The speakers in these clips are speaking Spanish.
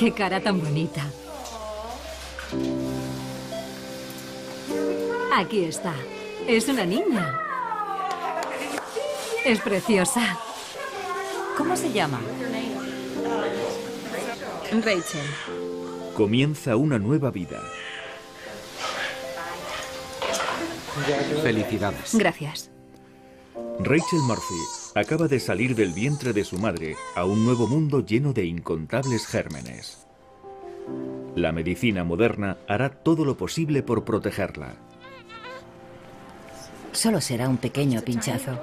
¡Qué cara tan bonita! Aquí está. Es una niña. Es preciosa. ¿Cómo se llama? Rachel. Comienza una nueva vida. Felicidades. Gracias. Rachel Murphy acaba de salir del vientre de su madre a un nuevo mundo lleno de incontables gérmenes. La medicina moderna hará todo lo posible por protegerla. Solo será un pequeño pinchazo.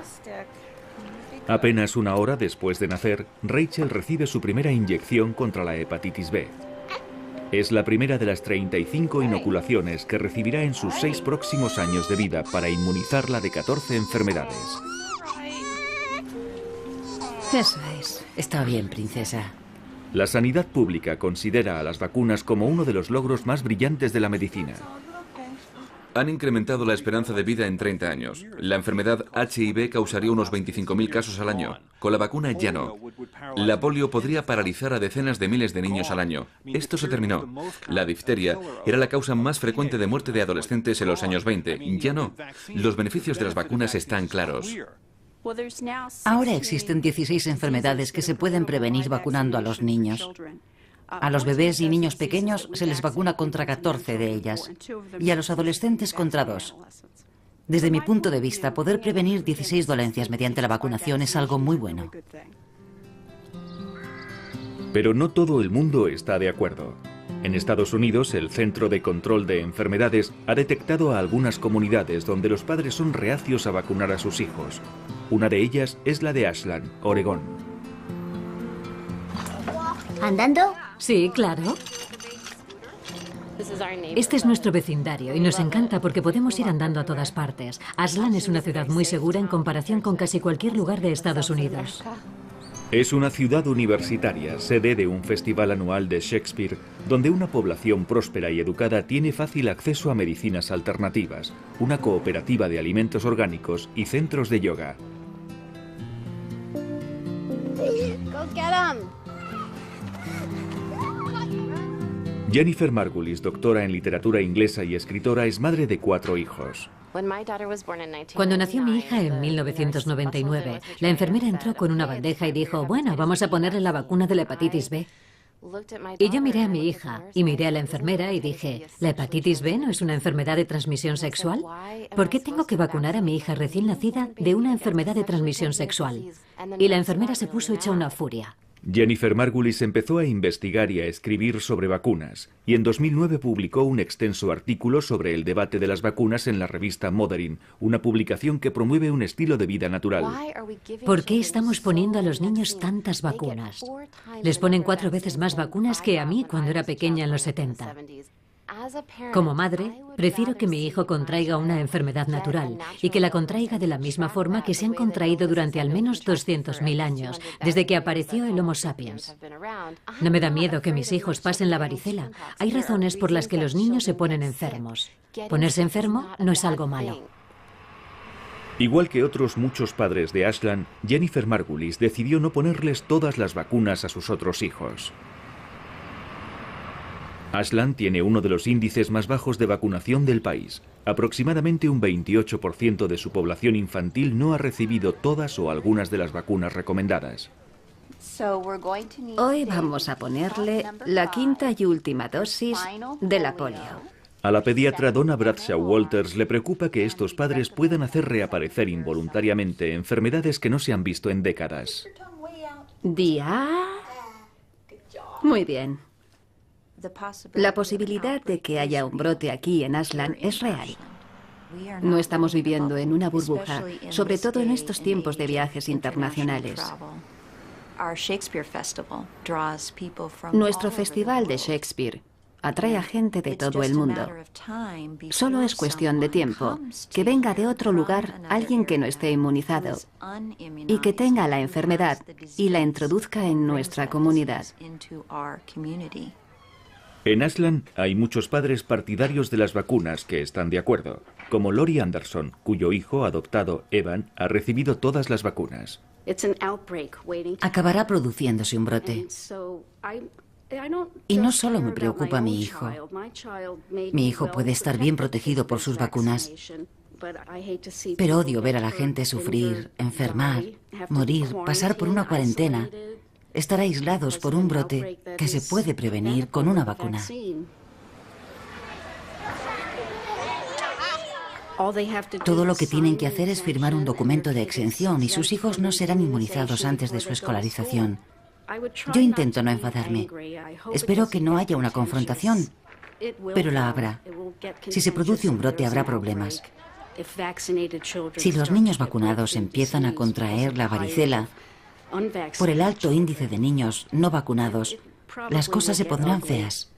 Apenas una hora después de nacer, Rachel recibe su primera inyección contra la hepatitis B. Es la primera de las 35 inoculaciones que recibirá en sus 6 próximos años de vida para inmunizarla de 14 enfermedades. Eso es. Está bien, princesa. La sanidad pública considera a las vacunas como uno de los logros más brillantes de la medicina. Han incrementado la esperanza de vida en 30 años. La enfermedad HIV causaría unos 25.000 casos al año. Con la vacuna ya no. La polio podría paralizar a decenas de miles de niños al año. Esto se terminó. La difteria era la causa más frecuente de muerte de adolescentes en los años 20. Ya no. Los beneficios de las vacunas están claros. Ahora existen 16 enfermedades que se pueden prevenir vacunando a los niños. A los bebés y niños pequeños se les vacuna contra 14 de ellas y a los adolescentes contra 2. Desde mi punto de vista, poder prevenir 16 dolencias mediante la vacunación es algo muy bueno. Pero no todo el mundo está de acuerdo. En Estados Unidos, el Centro de Control de Enfermedades ha detectado a algunas comunidades donde los padres son reacios a vacunar a sus hijos. Una de ellas es la de Ashland, Oregón. ¿Andando? Sí, claro. Este es nuestro vecindario y nos encanta porque podemos ir andando a todas partes. Ashland es una ciudad muy segura en comparación con casi cualquier lugar de Estados Unidos. Es una ciudad universitaria, sede de un festival anual de Shakespeare, donde una población próspera y educada tiene fácil acceso a medicinas alternativas, una cooperativa de alimentos orgánicos y centros de yoga. Go get 'em. Jennifer Margulis, doctora en literatura inglesa y escritora, es madre de 4 hijos. Cuando nació mi hija en 1999, la enfermera entró con una bandeja y dijo, bueno, vamos a ponerle la vacuna de la hepatitis B. Y yo miré a mi hija y miré a la enfermera y dije, ¿la hepatitis B no es una enfermedad de transmisión sexual? ¿Por qué tengo que vacunar a mi hija recién nacida de una enfermedad de transmisión sexual? Y la enfermera se puso hecha una furia. Jennifer Margulis empezó a investigar y a escribir sobre vacunas, y en 2009 publicó un extenso artículo sobre el debate de las vacunas en la revista Mothering, una publicación que promueve un estilo de vida natural. ¿Por qué estamos poniendo a los niños tantas vacunas? Les ponen 4 veces más vacunas que a mí cuando era pequeña en los 70. Como madre, prefiero que mi hijo contraiga una enfermedad natural y que la contraiga de la misma forma que se han contraído durante al menos 200.000 años, desde que apareció el Homo sapiens. No me da miedo que mis hijos pasen la varicela. Hay razones por las que los niños se ponen enfermos. Ponerse enfermo no es algo malo. Igual que otros muchos padres de Ashland, Jennifer Margulis decidió no ponerles todas las vacunas a sus otros hijos. Ashland tiene uno de los índices más bajos de vacunación del país. Aproximadamente un 28% de su población infantil no ha recibido todas o algunas de las vacunas recomendadas. Hoy vamos a ponerle la 5ª y última dosis de la polio. A la pediatra Donna Bradshaw Walters le preocupa que estos padres puedan hacer reaparecer involuntariamente enfermedades que no se han visto en décadas. Día. Muy bien. La posibilidad de que haya un brote aquí en Ashland es real. No estamos viviendo en una burbuja, sobre todo en estos tiempos de viajes internacionales. Nuestro festival de Shakespeare atrae a gente de todo el mundo. Solo es cuestión de tiempo que venga de otro lugar alguien que no esté inmunizado y que tenga la enfermedad y la introduzca en nuestra comunidad. En Ashland hay muchos padres partidarios de las vacunas que están de acuerdo, como Lori Anderson, cuyo hijo adoptado, Evan, ha recibido todas las vacunas. Acabará produciéndose un brote. Y no solo me preocupa mi hijo. Mi hijo puede estar bien protegido por sus vacunas, pero odio ver a la gente sufrir, enfermar, morir, pasar por una cuarentena, estar aislados por un brote que se puede prevenir con una vacuna. Todo lo que tienen que hacer es firmar un documento de exención y sus hijos no serán inmunizados antes de su escolarización. Yo intento no enfadarme. Espero que no haya una confrontación, pero la habrá. Si se produce un brote, habrá problemas. Si los niños vacunados empiezan a contraer la varicela, por el alto índice de niños no vacunados, las cosas se pondrán feas.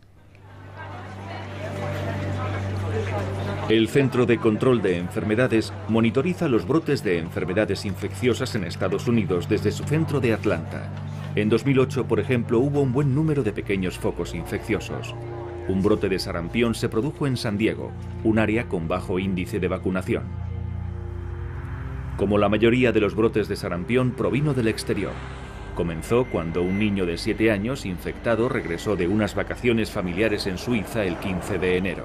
El Centro de Control de Enfermedades monitoriza los brotes de enfermedades infecciosas en Estados Unidos desde su centro de Atlanta. En 2008, por ejemplo, hubo un buen número de pequeños focos infecciosos. Un brote de sarampión se produjo en San Diego, un área con bajo índice de vacunación. Como la mayoría de los brotes de sarampión, provino del exterior. Comenzó cuando un niño de 7 años infectado regresó de unas vacaciones familiares en Suiza el 15 de enero.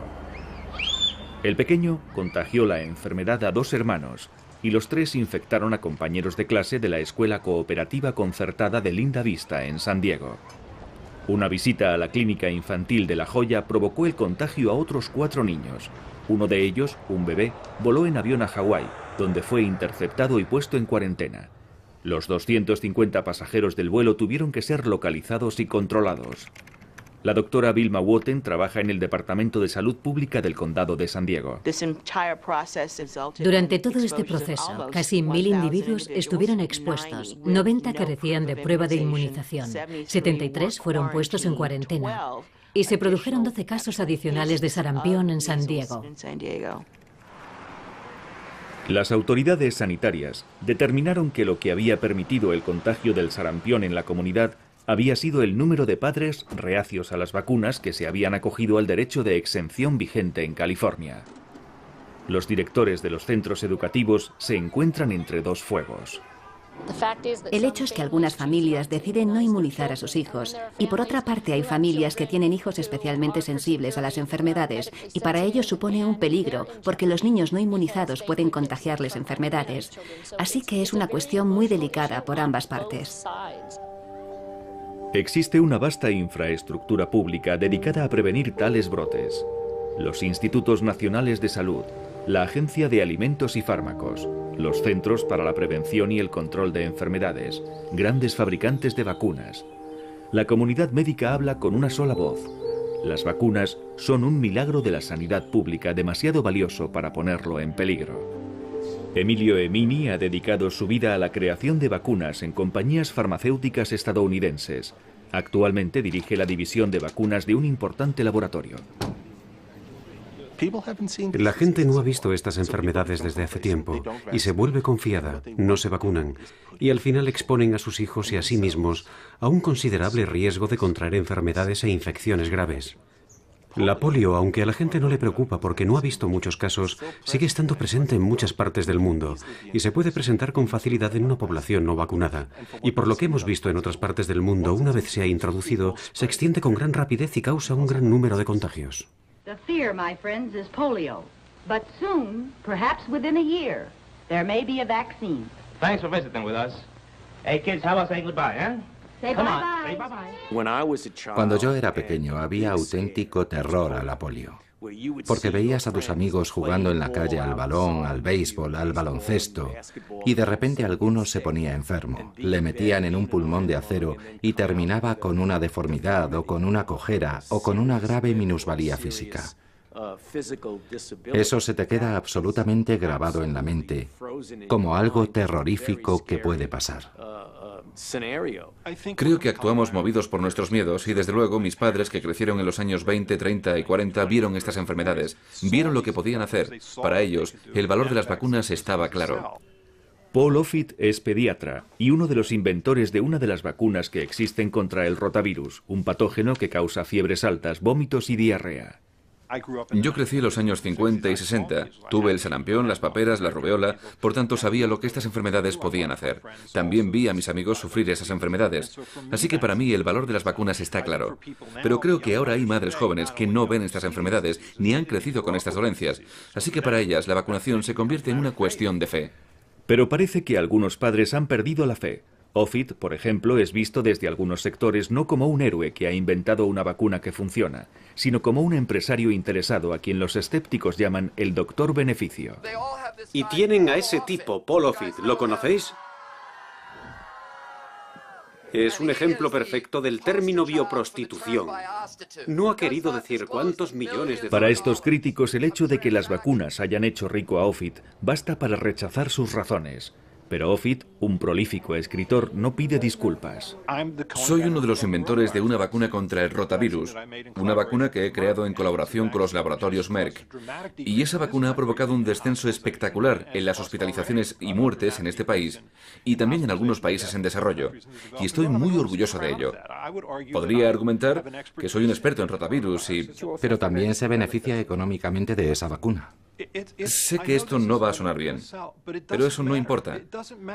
El pequeño contagió la enfermedad a 2 hermanos y los 3 infectaron a compañeros de clase de la Escuela Cooperativa Concertada de Linda Vista en San Diego. Una visita a la clínica infantil de La Joya provocó el contagio a otros 4 niños. Uno de ellos, un bebé, voló en avión a Hawái, donde fue interceptado y puesto en cuarentena. Los 250 pasajeros del vuelo tuvieron que ser localizados y controlados. La doctora Vilma Wotten trabaja en el Departamento de Salud Pública del Condado de San Diego. Durante todo este proceso, casi 1.000 individuos estuvieron expuestos. 90 carecían de prueba de inmunización. 73 fueron puestos en cuarentena. Y se produjeron 12 casos adicionales de sarampión en San Diego. Las autoridades sanitarias determinaron que lo que había permitido el contagio del sarampión en la comunidad había sido el número de padres reacios a las vacunas que se habían acogido al derecho de exención vigente en California. Los directores de los centros educativos se encuentran entre 2 fuegos. El hecho es que algunas familias deciden no inmunizar a sus hijos y por otra parte hay familias que tienen hijos especialmente sensibles a las enfermedades y para ellos supone un peligro porque los niños no inmunizados pueden contagiarles enfermedades. Así que es una cuestión muy delicada por ambas partes. Existe una vasta infraestructura pública dedicada a prevenir tales brotes. Los Institutos Nacionales de Salud, la Agencia de Alimentos y Fármacos, los Centros para la Prevención y el Control de Enfermedades, grandes fabricantes de vacunas. La comunidad médica habla con una sola voz. Las vacunas son un milagro de la sanidad pública demasiado valioso para ponerlo en peligro. Emilio Emini ha dedicado su vida a la creación de vacunas en compañías farmacéuticas estadounidenses. Actualmente dirige la división de vacunas de un importante laboratorio. La gente no ha visto estas enfermedades desde hace tiempo y se vuelve confiada, no se vacunan y al final exponen a sus hijos y a sí mismos a un considerable riesgo de contraer enfermedades e infecciones graves. La polio, aunque a la gente no le preocupa porque no ha visto muchos casos, sigue estando presente en muchas partes del mundo y se puede presentar con facilidad en una población no vacunada. Y por lo que hemos visto en otras partes del mundo, una vez se ha introducido, se extiende con gran rapidez y causa un gran número de contagios. The fear, my friends, is polio. But soon, perhaps within a year, there may be a vaccine. Thanks for visiting with us. Hey kids, how about saying goodbye, eh? Say bye-bye. Cuando yo era pequeño había auténtico terror a la polio, porque veías a tus amigos jugando en la calle al balón, al béisbol, al baloncesto, y de repente alguno se ponía enfermo, le metían en un pulmón de acero y terminaba con una deformidad o con una cojera o con una grave minusvalía física. Eso se te queda absolutamente grabado en la mente, como algo terrorífico que puede pasar. Creo que actuamos movidos por nuestros miedos y desde luego mis padres que crecieron en los años 20, 30 y 40 vieron estas enfermedades, vieron lo que podían hacer. Para ellos, el valor de las vacunas estaba claro. Paul Offit es pediatra y uno de los inventores de una de las vacunas que existen contra el rotavirus, un patógeno que causa fiebres altas, vómitos y diarrea. Yo crecí en los años 50 y 60. Tuve el sarampión, las paperas, la rubeola, por tanto sabía lo que estas enfermedades podían hacer. También vi a mis amigos sufrir esas enfermedades. Así que para mí el valor de las vacunas está claro. Pero creo que ahora hay madres jóvenes que no ven estas enfermedades ni han crecido con estas dolencias. Así que para ellas la vacunación se convierte en una cuestión de fe. Pero parece que algunos padres han perdido la fe. Offit, por ejemplo, es visto desde algunos sectores no como un héroe que ha inventado una vacuna que funciona, sino como un empresario interesado a quien los escépticos llaman el doctor beneficio. Y tienen a ese tipo, Paul Offit, ¿lo conocéis? Es un ejemplo perfecto del término bioprostitución. No ha querido decir cuántos millones de... Para estos críticos, el hecho de que las vacunas hayan hecho rico a Offit basta para rechazar sus razones. Pero Offit, un prolífico escritor, no pide disculpas. Soy uno de los inventores de una vacuna contra el rotavirus, una vacuna que he creado en colaboración con los laboratorios Merck. Y esa vacuna ha provocado un descenso espectacular en las hospitalizaciones y muertes en este país, y también en algunos países en desarrollo. Y estoy muy orgulloso de ello. Podría argumentar que soy un experto en rotavirus y... Pero también se beneficia económicamente de esa vacuna. Sé que esto no va a sonar bien, pero eso no importa.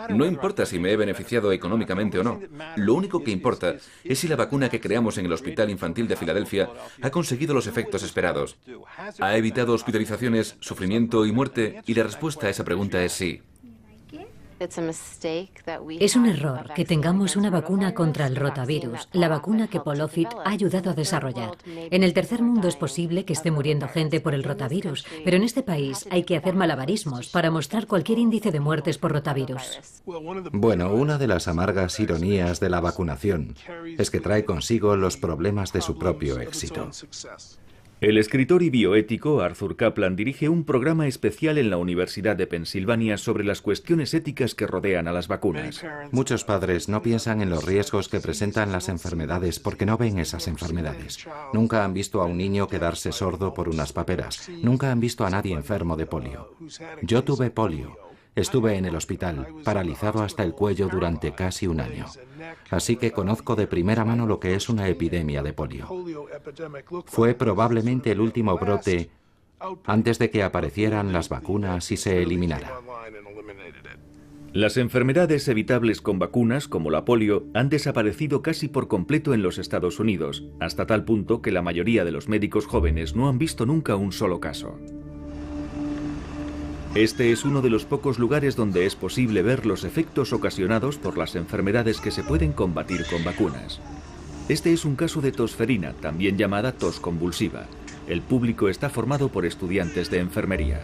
No importa si me he beneficiado económicamente o no. Lo único que importa es si la vacuna que creamos en el Hospital Infantil de Filadelfia ha conseguido los efectos esperados. ¿Ha evitado hospitalizaciones, sufrimiento y muerte? Y la respuesta a esa pregunta es sí. Es un error que tengamos una vacuna contra el rotavirus, la vacuna que Paul Offit ha ayudado a desarrollar. En el tercer mundo es posible que esté muriendo gente por el rotavirus, pero en este país hay que hacer malabarismos para mostrar cualquier índice de muertes por rotavirus. Bueno, una de las amargas ironías de la vacunación es que trae consigo los problemas de su propio éxito. El escritor y bioético Arthur Kaplan dirige un programa especial en la Universidad de Pensilvania sobre las cuestiones éticas que rodean a las vacunas. Muchos padres no piensan en los riesgos que presentan las enfermedades porque no ven esas enfermedades. Nunca han visto a un niño quedarse sordo por unas paperas. Nunca han visto a nadie enfermo de polio. Yo tuve polio. Estuve en el hospital, paralizado hasta el cuello durante casi un año. Así que conozco de primera mano lo que es una epidemia de polio. Fue probablemente el último brote antes de que aparecieran las vacunas y se eliminara. Las enfermedades evitables con vacunas, como la polio, han desaparecido casi por completo en los Estados Unidos, hasta tal punto que la mayoría de los médicos jóvenes no han visto nunca un solo caso. Este es uno de los pocos lugares donde es posible ver los efectos ocasionados por las enfermedades que se pueden combatir con vacunas. Este es un caso de tosferina, también llamada tos convulsiva. El público está formado por estudiantes de enfermería.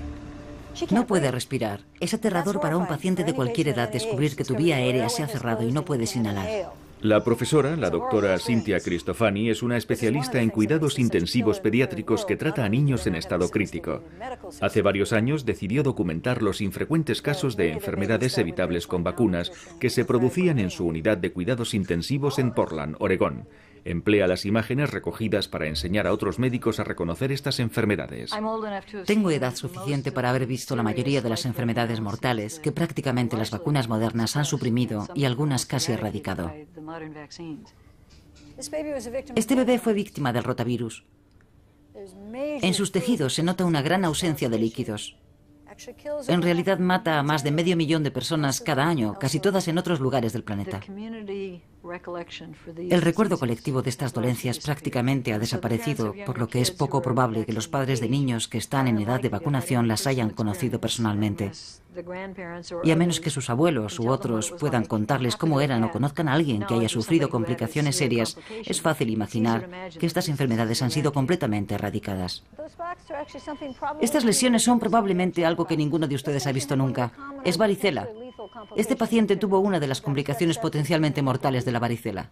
No puede respirar. Es aterrador para un paciente de cualquier edad descubrir que tu vía aérea se ha cerrado y no puedes inhalar. La profesora, la doctora Cynthia Cristofani, es una especialista en cuidados intensivos pediátricos que trata a niños en estado crítico. Hace varios años decidió documentar los infrecuentes casos de enfermedades evitables con vacunas que se producían en su unidad de cuidados intensivos en Portland, Oregón. Emplea las imágenes recogidas para enseñar a otros médicos a reconocer estas enfermedades. Tengo edad suficiente para haber visto la mayoría de las enfermedades mortales que prácticamente las vacunas modernas han suprimido y algunas casi erradicado. Este bebé fue víctima del rotavirus. En sus tejidos se nota una gran ausencia de líquidos. En realidad mata a más de 500.000 de personas cada año, casi todas en otros lugares del planeta. El recuerdo colectivo de estas dolencias prácticamente ha desaparecido, por lo que es poco probable que los padres de niños que están en edad de vacunación las hayan conocido personalmente. Y a menos que sus abuelos u otros puedan contarles cómo eran o conozcan a alguien que haya sufrido complicaciones serias, es fácil imaginar que estas enfermedades han sido completamente erradicadas. Estas lesiones son probablemente algo que ninguno de ustedes ha visto nunca. Es varicela. Este paciente tuvo una de las complicaciones potencialmente mortales de la varicela.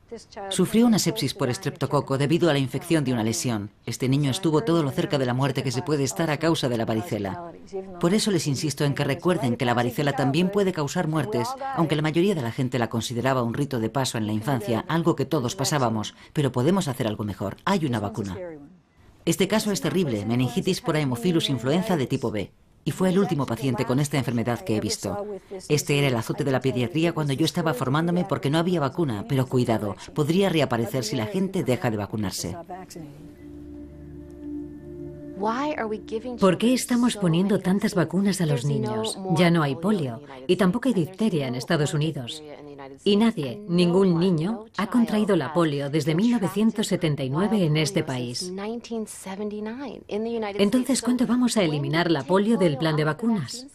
Sufrió una sepsis por estreptococo debido a la infección de una lesión. Este niño estuvo todo lo cerca de la muerte que se puede estar a causa de la varicela. Por eso les insisto en que recuerden que la varicela también puede causar muertes, aunque la mayoría de la gente la consideraba un rito de paso en la infancia, algo que todos pasábamos, pero podemos hacer algo mejor. Hay una vacuna. Este caso es terrible, meningitis por Haemophilus influenza de tipo B. Y fue el último paciente con esta enfermedad que he visto. Este era el azote de la pediatría cuando yo estaba formándome porque no había vacuna, pero cuidado, podría reaparecer si la gente deja de vacunarse. ¿Por qué estamos poniendo tantas vacunas a los niños? Ya no hay polio y tampoco hay difteria en Estados Unidos. Y nadie, ningún niño, ha contraído la polio desde 1979 en este país. Entonces, ¿cuándo vamos a eliminar la polio del plan de vacunas?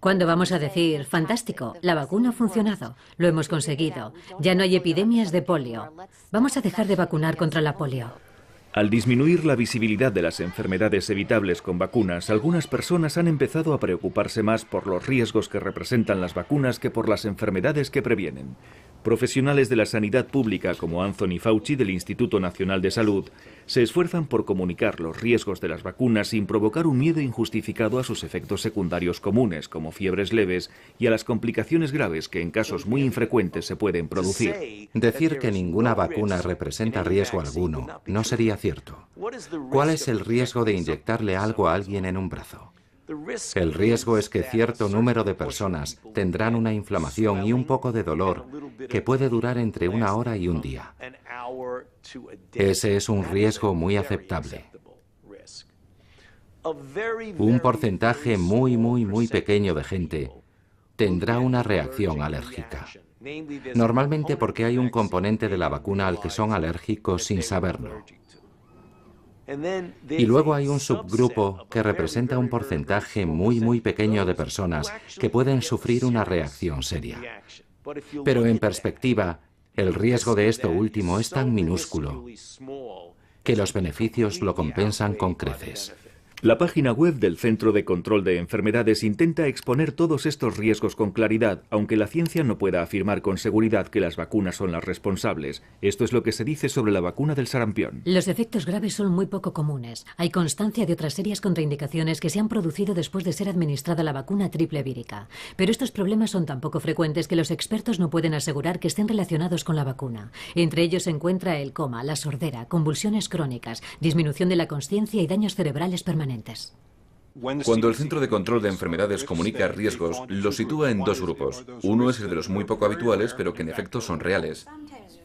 ¿Cuándo vamos a decir, fantástico, la vacuna ha funcionado, lo hemos conseguido, ya no hay epidemias de polio? Vamos a dejar de vacunar contra la polio. Al disminuir la visibilidad de las enfermedades evitables con vacunas, algunas personas han empezado a preocuparse más por los riesgos que representan las vacunas que por las enfermedades que previenen. Profesionales de la sanidad pública como Anthony Fauci del Instituto Nacional de Salud se esfuerzan por comunicar los riesgos de las vacunas sin provocar un miedo injustificado a sus efectos secundarios comunes, como fiebres leves, y a las complicaciones graves que en casos muy infrecuentes se pueden producir. Decir que ninguna vacuna representa riesgo alguno no sería cierto. ¿Cuál es el riesgo de inyectarle algo a alguien en un brazo? El riesgo es que cierto número de personas tendrán una inflamación y un poco de dolor que puede durar entre 1 hora y 1 día. Ese es un riesgo muy aceptable. Un porcentaje muy pequeño de gente tendrá una reacción alérgica. Normalmente porque hay un componente de la vacuna al que son alérgicos sin saberlo. Y luego hay un subgrupo que representa un porcentaje muy pequeño de personas que pueden sufrir una reacción seria. Pero en perspectiva, el riesgo de esto último es tan minúsculo que los beneficios lo compensan con creces. La página web del Centro de Control de Enfermedades intenta exponer todos estos riesgos con claridad, aunque la ciencia no pueda afirmar con seguridad que las vacunas son las responsables. Esto es lo que se dice sobre la vacuna del sarampión. Los efectos graves son muy poco comunes. Hay constancia de otras serias contraindicaciones que se han producido después de ser administrada la vacuna triple vírica. Pero estos problemas son tan poco frecuentes que los expertos no pueden asegurar que estén relacionados con la vacuna. Entre ellos se encuentra el coma, la sordera, convulsiones crónicas, disminución de la consciencia y daños cerebrales permanentes. Cuando el Centro de Control de Enfermedades comunica riesgos, los sitúa en 2 grupos. Uno es el de los muy poco habituales, pero que en efecto son reales.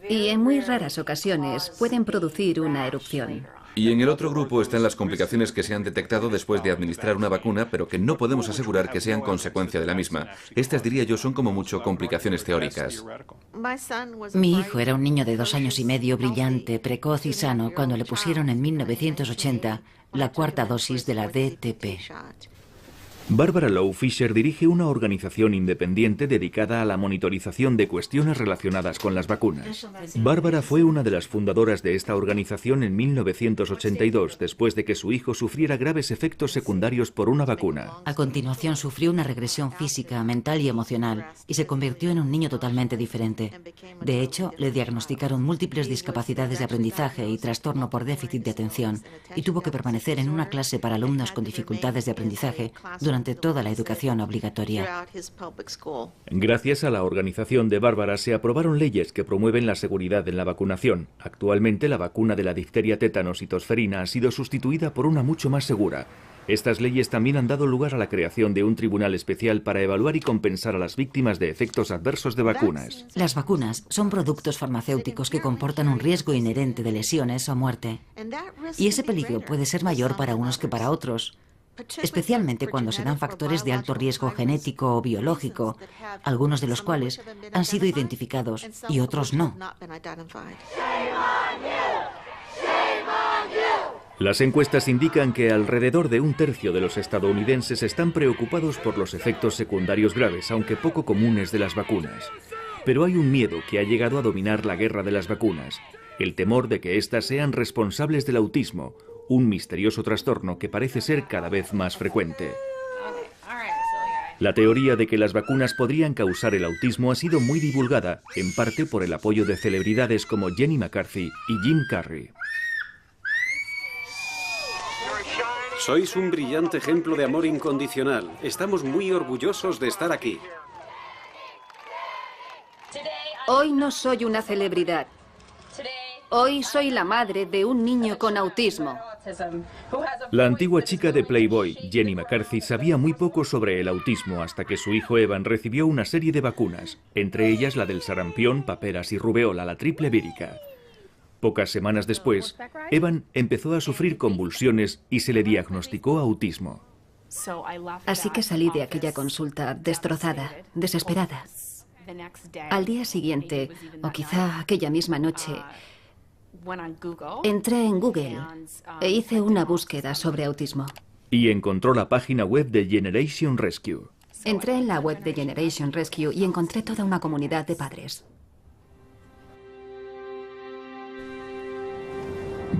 Y en muy raras ocasiones pueden producir una erupción. Y en el otro grupo están las complicaciones que se han detectado después de administrar una vacuna, pero que no podemos asegurar que sean consecuencia de la misma. Estas, diría yo, son como mucho complicaciones teóricas. Mi hijo era un niño de 2 años y medio, brillante, precoz y sano, cuando le pusieron en 1980 la 4ª dosis de la DTP. Barbara Lowe Fisher dirige una organización independiente dedicada a la monitorización de cuestiones relacionadas con las vacunas. Barbara fue una de las fundadoras de esta organización en 1982, después de que su hijo sufriera graves efectos secundarios por una vacuna. A continuación sufrió una regresión física, mental y emocional, y se convirtió en un niño totalmente diferente. De hecho, le diagnosticaron múltiples discapacidades de aprendizaje y trastorno por déficit de atención, y tuvo que permanecer en una clase para alumnos con dificultades de aprendizaje durante toda la educación obligatoria. Gracias a la organización de Bárbara se aprobaron leyes que promueven la seguridad en la vacunación. Actualmente la vacuna de la difteria, tétanos y tosferina ha sido sustituida por una mucho más segura. Estas leyes también han dado lugar a la creación de un tribunal especial para evaluar y compensar a las víctimas de efectos adversos de vacunas. Las vacunas son productos farmacéuticos que comportan un riesgo inherente de lesiones o muerte. Y ese peligro puede ser mayor para unos que para otros, especialmente cuando se dan factores de alto riesgo genético o biológico, algunos de los cuales han sido identificados y otros no. Las encuestas indican que alrededor de 1/3 de los estadounidenses están preocupados por los efectos secundarios graves, aunque poco comunes, de las vacunas. Pero hay un miedo que ha llegado a dominar la guerra de las vacunas: el temor de que éstas sean responsables del autismo, un misterioso trastorno que parece ser cada vez más frecuente. La teoría de que las vacunas podrían causar el autismo ha sido muy divulgada, en parte por el apoyo de celebridades como Jenny McCarthy y Jim Carrey. Sois un brillante ejemplo de amor incondicional. Estamos muy orgullosos de estar aquí. Hoy no soy una celebridad. Hoy soy la madre de un niño con autismo. La antigua chica de Playboy, Jenny McCarthy, sabía muy poco sobre el autismo hasta que su hijo Evan recibió una serie de vacunas, entre ellas la del sarampión, paperas y rubeola, la triple vírica. Pocas semanas después, Evan empezó a sufrir convulsiones y se le diagnosticó autismo. Así que salí de aquella consulta destrozada, desesperada. Al día siguiente, o quizá aquella misma noche, entré en Google e hice una búsqueda sobre autismo. Y encontró la página web de Generation Rescue. Entré en la web de Generation Rescue y encontré toda una comunidad de padres.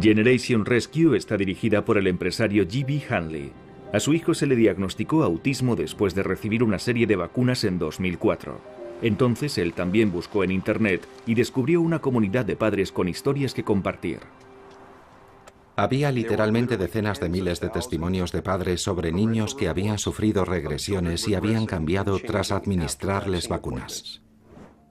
Generation Rescue está dirigida por el empresario G.B. Hanley. A su hijo se le diagnosticó autismo después de recibir una serie de vacunas en 2004. Entonces él también buscó en Internet y descubrió una comunidad de padres con historias que compartir. Había literalmente decenas de miles de testimonios de padres sobre niños que habían sufrido regresiones y habían cambiado tras administrarles vacunas.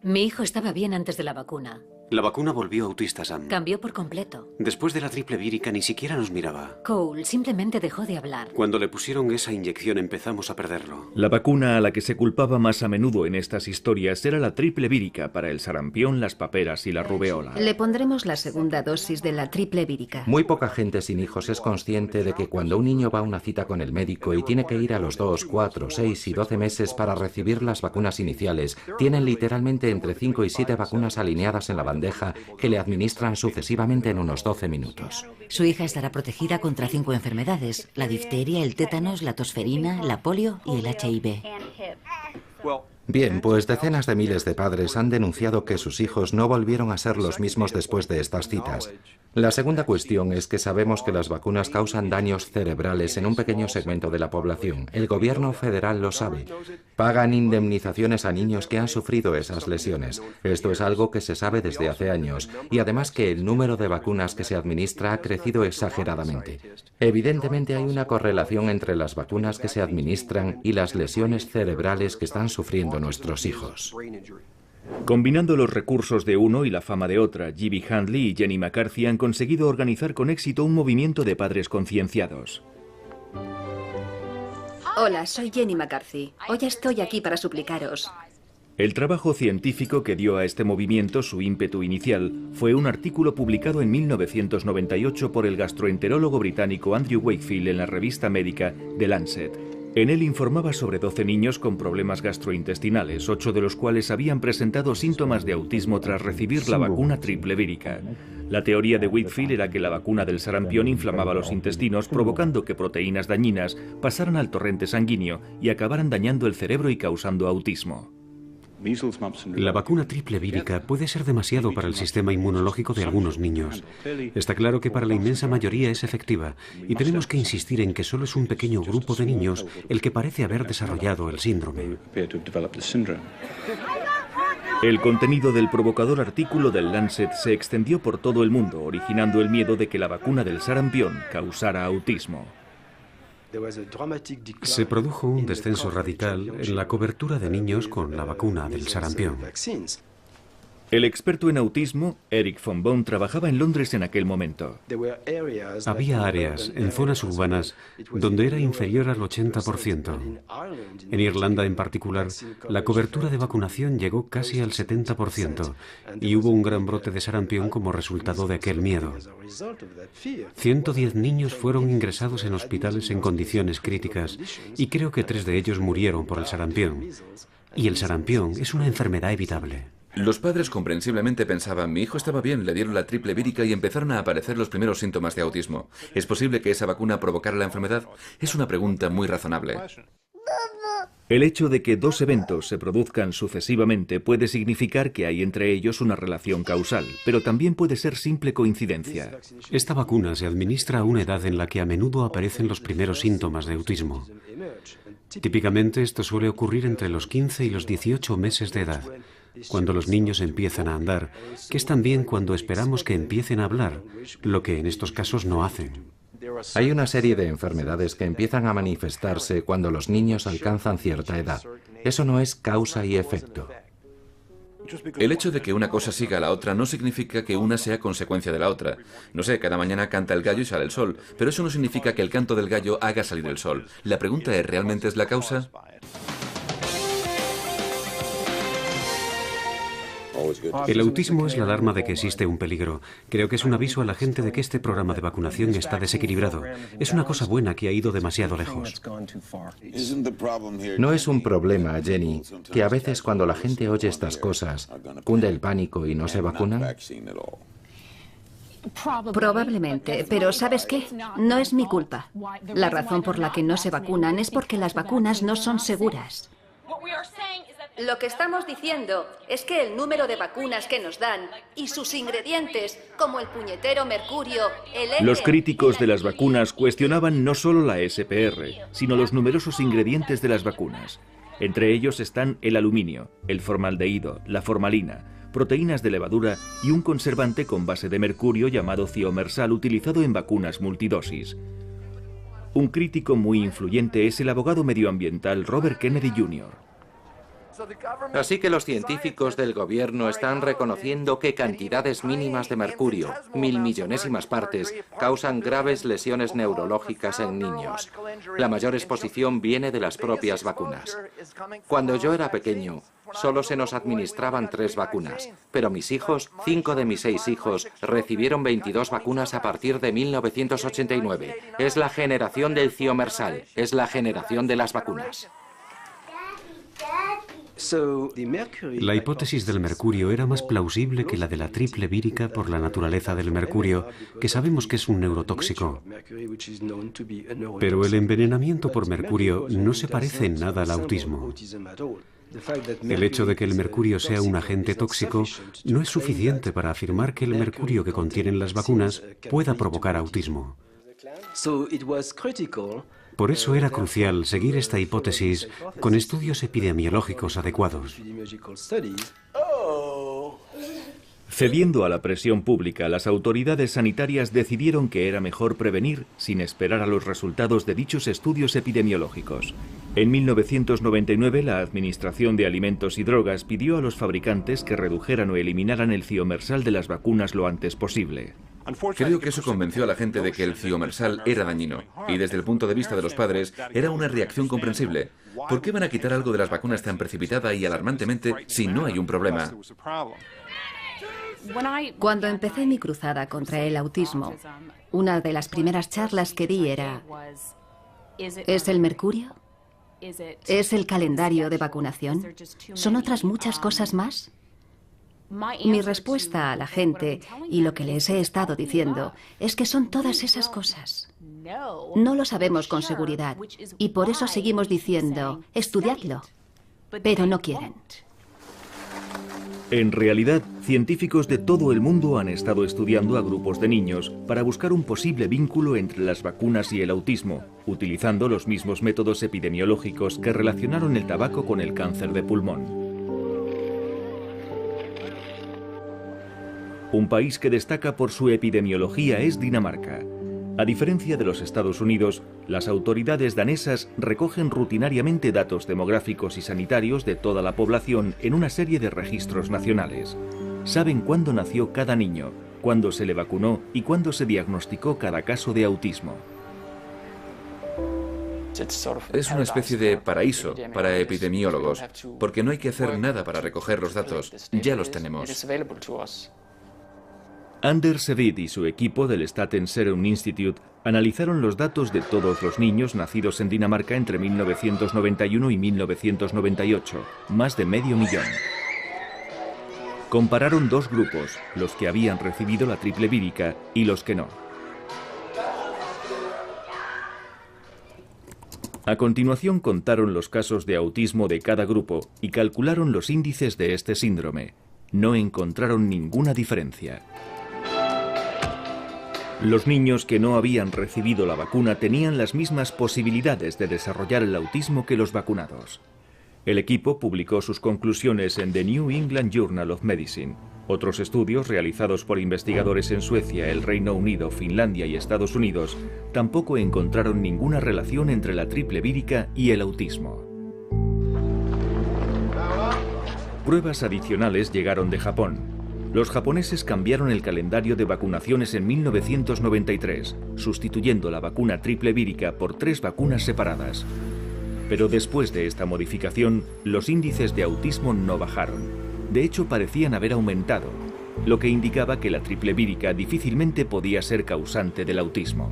Mi hijo estaba bien antes de la vacuna. La vacuna volvió autista a Sam. Cambió por completo. Después de la triple vírica ni siquiera nos miraba. Cole simplemente dejó de hablar. Cuando le pusieron esa inyección empezamos a perderlo. La vacuna a la que se culpaba más a menudo en estas historias era la triple vírica para el sarampión, las paperas y la rubeola. Le pondremos la segunda dosis de la triple vírica. Muy poca gente sin hijos es consciente de que cuando un niño va a una cita con el médico y tiene que ir a los 2, 4, 6 y 12 meses para recibir las vacunas iniciales, tienen literalmente entre 5 y 7 vacunas alineadas en la bandeja que le administran sucesivamente en unos 12 minutos. Su hija estará protegida contra 5 enfermedades: la difteria, el tétanos, la tosferina, la polio y el HIV. Bien, pues decenas de miles de padres han denunciado que sus hijos no volvieron a ser los mismos después de estas citas. La segunda cuestión es que sabemos que las vacunas causan daños cerebrales en un pequeño segmento de la población. El gobierno federal lo sabe. Pagan indemnizaciones a niños que han sufrido esas lesiones. Esto es algo que se sabe desde hace años. Y además que el número de vacunas que se administra ha crecido exageradamente. Evidentemente hay una correlación entre las vacunas que se administran y las lesiones cerebrales que están sufriendo nuestros hijos. Combinando los recursos de uno y la fama de otra, G.B. Handley y Jenny McCarthy han conseguido organizar con éxito un movimiento de padres concienciados. Hola, soy Jenny McCarthy. Hoy estoy aquí para suplicaros. El trabajo científico que dio a este movimiento su ímpetu inicial fue un artículo publicado en 1998 por el gastroenterólogo británico Andrew Wakefield en la revista médica The Lancet. En él informaba sobre 12 niños con problemas gastrointestinales, 8 de los cuales habían presentado síntomas de autismo tras recibir la vacuna triple vírica. La teoría de Wakefield era que la vacuna del sarampión inflamaba los intestinos, provocando que proteínas dañinas pasaran al torrente sanguíneo y acabaran dañando el cerebro y causando autismo. La vacuna triple vírica puede ser demasiado para el sistema inmunológico de algunos niños. Está claro que para la inmensa mayoría es efectiva y tenemos que insistir en que solo es un pequeño grupo de niños el que parece haber desarrollado el síndrome. El contenido del provocador artículo del Lancet se extendió por todo el mundo, originando el miedo de que la vacuna del sarampión causara autismo. Se produjo un descenso radical en la cobertura de niños con la vacuna del sarampión. El experto en autismo, Eric von Bohn, trabajaba en Londres en aquel momento. Había áreas en zonas urbanas donde era inferior al 80%. En Irlanda en particular, la cobertura de vacunación llegó casi al 70% y hubo un gran brote de sarampión como resultado de aquel miedo. 110 niños fueron ingresados en hospitales en condiciones críticas y creo que 3 de ellos murieron por el sarampión. Y el sarampión es una enfermedad evitable. Los padres comprensiblemente pensaban, mi hijo estaba bien, le dieron la triple vírica y empezaron a aparecer los primeros síntomas de autismo. ¿Es posible que esa vacuna provocara la enfermedad? Es una pregunta muy razonable. El hecho de que 2 eventos se produzcan sucesivamente puede significar que hay entre ellos una relación causal, pero también puede ser simple coincidencia. Esta vacuna se administra a una edad en la que a menudo aparecen los primeros síntomas de autismo. Típicamente esto suele ocurrir entre los 15 y los 18 meses de edad, cuando los niños empiezan a andar, que es también cuando esperamos que empiecen a hablar, lo que en estos casos no hacen. Hay una serie de enfermedades que empiezan a manifestarse cuando los niños alcanzan cierta edad. Eso no es causa y efecto. El hecho de que una cosa siga a la otra no significa que una sea consecuencia de la otra. No sé, cada mañana canta el gallo y sale el sol, pero eso no significa que el canto del gallo haga salir el sol. La pregunta es, ¿realmente es la causa? El autismo es la alarma de que existe un peligro. Creo que es un aviso a la gente de que este programa de vacunación está desequilibrado. Es una cosa buena que ha ido demasiado lejos. No es un problema, Jenny, que a veces cuando la gente oye estas cosas, cunde el pánico y no se vacunan. Probablemente, pero ¿sabes qué? No es mi culpa. La razón por la que no se vacunan es porque las vacunas no son seguras. Lo que estamos diciendo es que el número de vacunas que nos dan y sus ingredientes, como el puñetero mercurio, el Los críticos de las vacunas cuestionaban no solo la SPR, sino los numerosos ingredientes de las vacunas. Entre ellos están el aluminio, el formaldehído, la formalina, proteínas de levadura y un conservante con base de mercurio llamado Thiomersal utilizado en vacunas multidosis. Un crítico muy influyente es el abogado medioambiental Robert Kennedy Jr. Así que los científicos del gobierno están reconociendo que cantidades mínimas de mercurio, 1000 millonésimas partes, causan graves lesiones neurológicas en niños. La mayor exposición viene de las propias vacunas. Cuando yo era pequeño, solo se nos administraban 3 vacunas, pero mis hijos, 5 de mis 6 hijos, recibieron 22 vacunas a partir de 1989. Es la generación del Thiomersal, es la generación de las vacunas. La hipótesis del mercurio era más plausible que la de la triple vírica por la naturaleza del mercurio, que sabemos que es un neurotóxico. Pero el envenenamiento por mercurio no se parece en nada al autismo. El hecho de que el mercurio sea un agente tóxico no es suficiente para afirmar que el mercurio que contienen las vacunas pueda provocar autismo. Por eso era crucial seguir esta hipótesis con estudios epidemiológicos adecuados. Cediendo a la presión pública, las autoridades sanitarias decidieron que era mejor prevenir sin esperar a los resultados de dichos estudios epidemiológicos. En 1999, la Administración de Alimentos y Drogas pidió a los fabricantes que redujeran o eliminaran el Thiomersal de las vacunas lo antes posible. Creo que eso convenció a la gente de que el Thiomersal era dañino, y desde el punto de vista de los padres, era una reacción comprensible. ¿Por qué van a quitar algo de las vacunas tan precipitada y alarmantemente si no hay un problema? Cuando empecé mi cruzada contra el autismo, una de las primeras charlas que di era: ¿es el mercurio? ¿Es el calendario de vacunación? ¿Son otras muchas cosas más? Mi respuesta a la gente, y lo que les he estado diciendo, es que son todas esas cosas. No lo sabemos con seguridad, y por eso seguimos diciendo, estudiadlo, pero no quieren. En realidad, científicos de todo el mundo han estado estudiando a grupos de niños para buscar un posible vínculo entre las vacunas y el autismo, utilizando los mismos métodos epidemiológicos que relacionaron el tabaco con el cáncer de pulmón. Un país que destaca por su epidemiología es Dinamarca. A diferencia de los Estados Unidos, las autoridades danesas recogen rutinariamente datos demográficos y sanitarios de toda la población en una serie de registros nacionales. Saben cuándo nació cada niño, cuándo se le vacunó y cuándo se diagnosticó cada caso de autismo. Es una especie de paraíso para epidemiólogos, porque no hay que hacer nada para recoger los datos, ya los tenemos. Anders Sevid y su equipo del Statens Serum Institute analizaron los datos de todos los niños nacidos en Dinamarca entre 1991 y 1998, más de 500.000. Compararon 2 grupos, los que habían recibido la triple vírica y los que no. A continuación contaron los casos de autismo de cada grupo y calcularon los índices de este síndrome. No encontraron ninguna diferencia. Los niños que no habían recibido la vacuna tenían las mismas posibilidades de desarrollar el autismo que los vacunados. El equipo publicó sus conclusiones en The New England Journal of Medicine. Otros estudios realizados por investigadores en Suecia, el Reino Unido, Finlandia y Estados Unidos tampoco encontraron ninguna relación entre la triple vírica y el autismo. Pruebas adicionales llegaron de Japón. Los japoneses cambiaron el calendario de vacunaciones en 1993, sustituyendo la vacuna triple vírica por 3 vacunas separadas. Pero después de esta modificación, los índices de autismo no bajaron. de hecho parecían haber aumentado, lo que indicaba que la triple vírica difícilmente podía ser causante del autismo.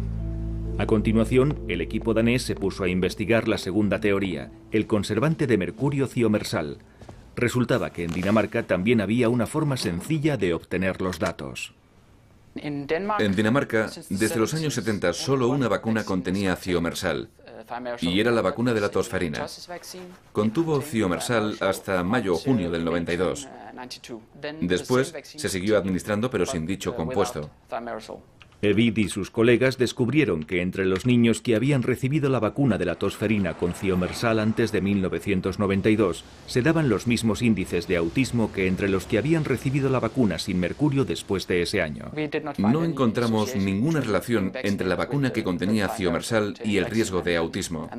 A continuación, el equipo danés se puso a investigar la segunda teoría, el conservante de mercurio thiomersal. Resultaba que en Dinamarca también había una forma sencilla de obtener los datos. En Dinamarca, desde los años 70, solo una vacuna contenía thiomersal, y era la vacuna de la tosferina. Contuvo thiomersal hasta mayo o junio del 92. Después se siguió administrando, pero sin dicho compuesto. Evid y sus colegas descubrieron que entre los niños que habían recibido la vacuna de la tosferina con thiomersal antes de 1992 se daban los mismos índices de autismo que entre los que habían recibido la vacuna sin mercurio después de ese año. No encontramos ninguna relación entre la vacuna que contenía thiomersal y el riesgo de autismo.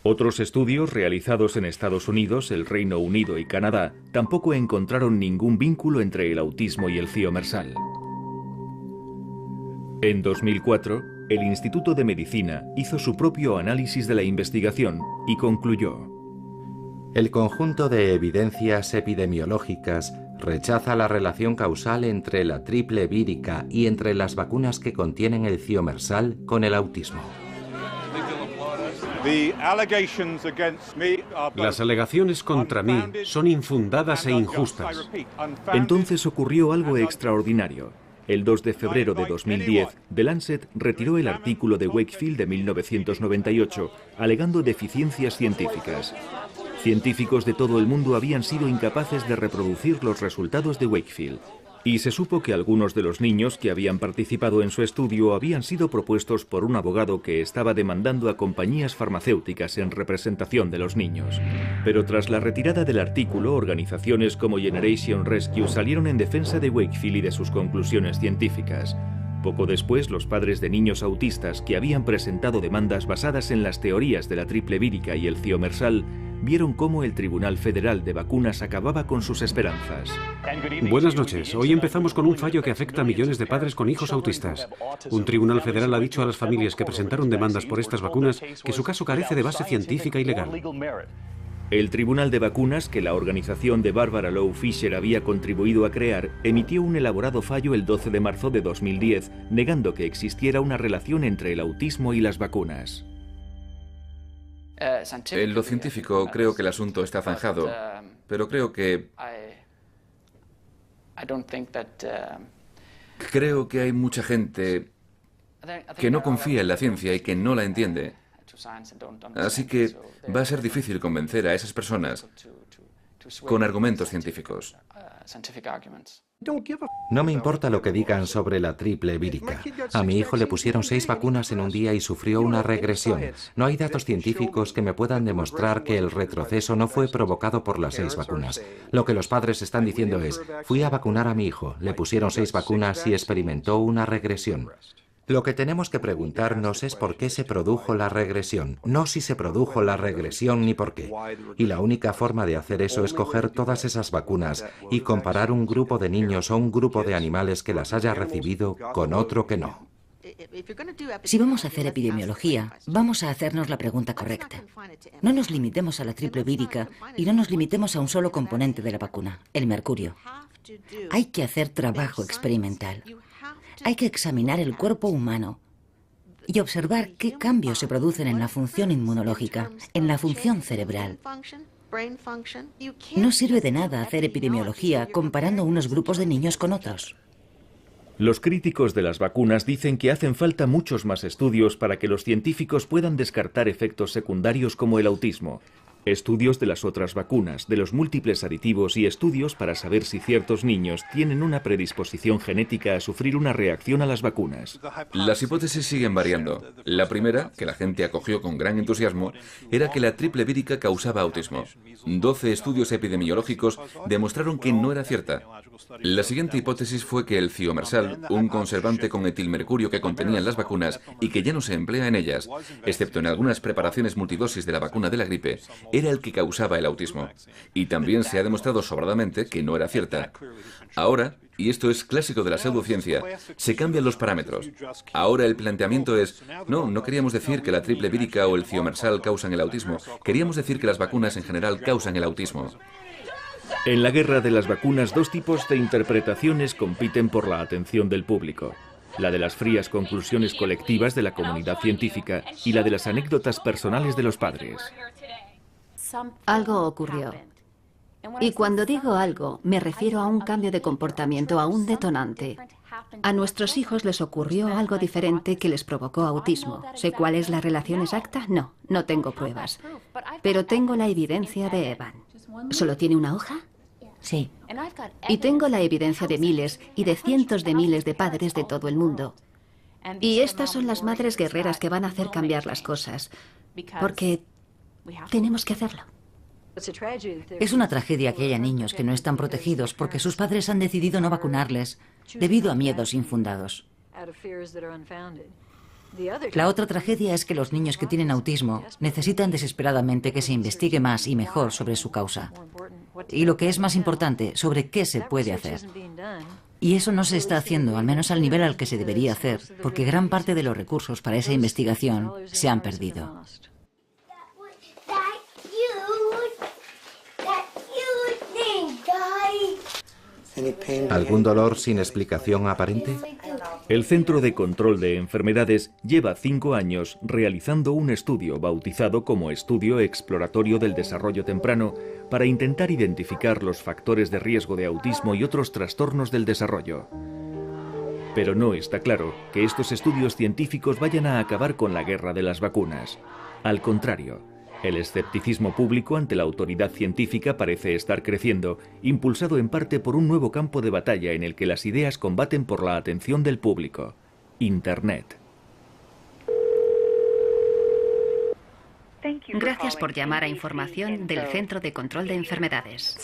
Otros estudios realizados en Estados Unidos, el Reino Unido y Canadá tampoco encontraron ningún vínculo entre el autismo y el thiomersal. En 2004, el Instituto de Medicina hizo su propio análisis de la investigación y concluyó: el conjunto de evidencias epidemiológicas rechaza la relación causal entre la triple vírica y entre las vacunas que contienen el thiomersal con el autismo. Las alegaciones contra mí son infundadas e injustas. Entonces ocurrió algo extraordinario. El 2 de febrero de 2010, The Lancet retiró el artículo de Wakefield de 1998, alegando deficiencias científicas. Científicos de todo el mundo habían sido incapaces de reproducir los resultados de Wakefield, y se supo que algunos de los niños que habían participado en su estudio habían sido propuestos por un abogado que estaba demandando a compañías farmacéuticas en representación de los niños. Pero tras la retirada del artículo, organizaciones como Generation Rescue salieron en defensa de Wakefield y de sus conclusiones científicas. Poco después, los padres de niños autistas que habían presentado demandas basadas en las teorías de la triple vírica y el thiomersal vieron cómo el Tribunal Federal de Vacunas acababa con sus esperanzas. Buenas noches. Hoy empezamos con un fallo que afecta a millones de padres con hijos autistas. Un tribunal federal ha dicho a las familias que presentaron demandas por estas vacunas que su caso carece de base científica y legal. El Tribunal de Vacunas, que la organización de Barbara Loe Fisher había contribuido a crear, emitió un elaborado fallo el 12 de marzo de 2010, negando que existiera una relación entre el autismo y las vacunas. En lo científico creo que el asunto está zanjado, pero creo que hay mucha gente que no confía en la ciencia y que no la entiende. Así que va a ser difícil convencer a esas personas con argumentos científicos. No me importa lo que digan sobre la triple vírica. A mi hijo le pusieron 6 vacunas en un día y sufrió una regresión. No hay datos científicos que me puedan demostrar que el retroceso no fue provocado por las 6 vacunas. Lo que los padres están diciendo es: fui a vacunar a mi hijo, le pusieron 6 vacunas y experimentó una regresión. Lo que tenemos que preguntarnos es por qué se produjo la regresión, no si se produjo la regresión ni por qué. Y la única forma de hacer eso es coger todas esas vacunas y comparar un grupo de niños o un grupo de animales que las haya recibido con otro que no. Si vamos a hacer epidemiología, vamos a hacernos la pregunta correcta. No nos limitemos a la triple vírica y no nos limitemos a un solo componente de la vacuna, el mercurio. Hay que hacer trabajo experimental. Hay que examinar el cuerpo humano y observar qué cambios se producen en la función inmunológica, en la función cerebral. No sirve de nada hacer epidemiología comparando unos grupos de niños con otros. Los críticos de las vacunas dicen que hacen falta muchos más estudios para que los científicos puedan descartar efectos secundarios como el autismo. Estudios de las otras vacunas, de los múltiples aditivos y estudios para saber si ciertos niños tienen una predisposición genética a sufrir una reacción a las vacunas. Las hipótesis siguen variando. La primera, que la gente acogió con gran entusiasmo, era que la triple vírica causaba autismo. 12 estudios epidemiológicos demostraron que no era cierta. La siguiente hipótesis fue que el thiomersal, un conservante con etilmercurio que contenían las vacunas y que ya no se emplea en ellas, excepto en algunas preparaciones multidosis de la vacuna de la gripe, era el que causaba el autismo. Y también se ha demostrado sobradamente que no era cierta. Ahora, y esto es clásico de la pseudociencia, se cambian los parámetros. Ahora el planteamiento es: no queríamos decir que la triple vírica o el thiomersal causan el autismo, queríamos decir que las vacunas en general causan el autismo. En la guerra de las vacunas, dos tipos de interpretaciones compiten por la atención del público. La de las frías conclusiones colectivas de la comunidad científica y la de las anécdotas personales de los padres. Algo ocurrió. Y cuando digo algo, me refiero a un cambio de comportamiento, a un detonante. A nuestros hijos les ocurrió algo diferente que les provocó autismo. ¿Sé cuál es la relación exacta? No, no tengo pruebas. Pero tengo la evidencia de Evan. ¿Solo tiene una hoja? Sí. Y tengo la evidencia de miles y de cientos de miles de padres de todo el mundo. Y estas son las madres guerreras que van a hacer cambiar las cosas. Porque tenemos que hacerlo. Es una tragedia que haya niños que no están protegidos porque sus padres han decidido no vacunarles debido a miedos infundados. La otra tragedia es que los niños que tienen autismo necesitan desesperadamente que se investigue más y mejor sobre su causa. Y lo que es más importante, sobre qué se puede hacer. Y eso no se está haciendo, al menos al nivel al que se debería hacer, porque gran parte de los recursos para esa investigación se han perdido. ¿Algún dolor sin explicación aparente? El Centro de Control de Enfermedades lleva 5 años realizando un estudio bautizado como Estudio Exploratorio del Desarrollo Temprano para intentar identificar los factores de riesgo de autismo y otros trastornos del desarrollo. Pero no está claro que estos estudios científicos vayan a acabar con la guerra de las vacunas. Al contrario, el escepticismo público ante la autoridad científica parece estar creciendo, impulsado en parte por un nuevo campo de batalla en el que las ideas combaten por la atención del público: Internet. Gracias por llamar a información del Centro de Control de Enfermedades.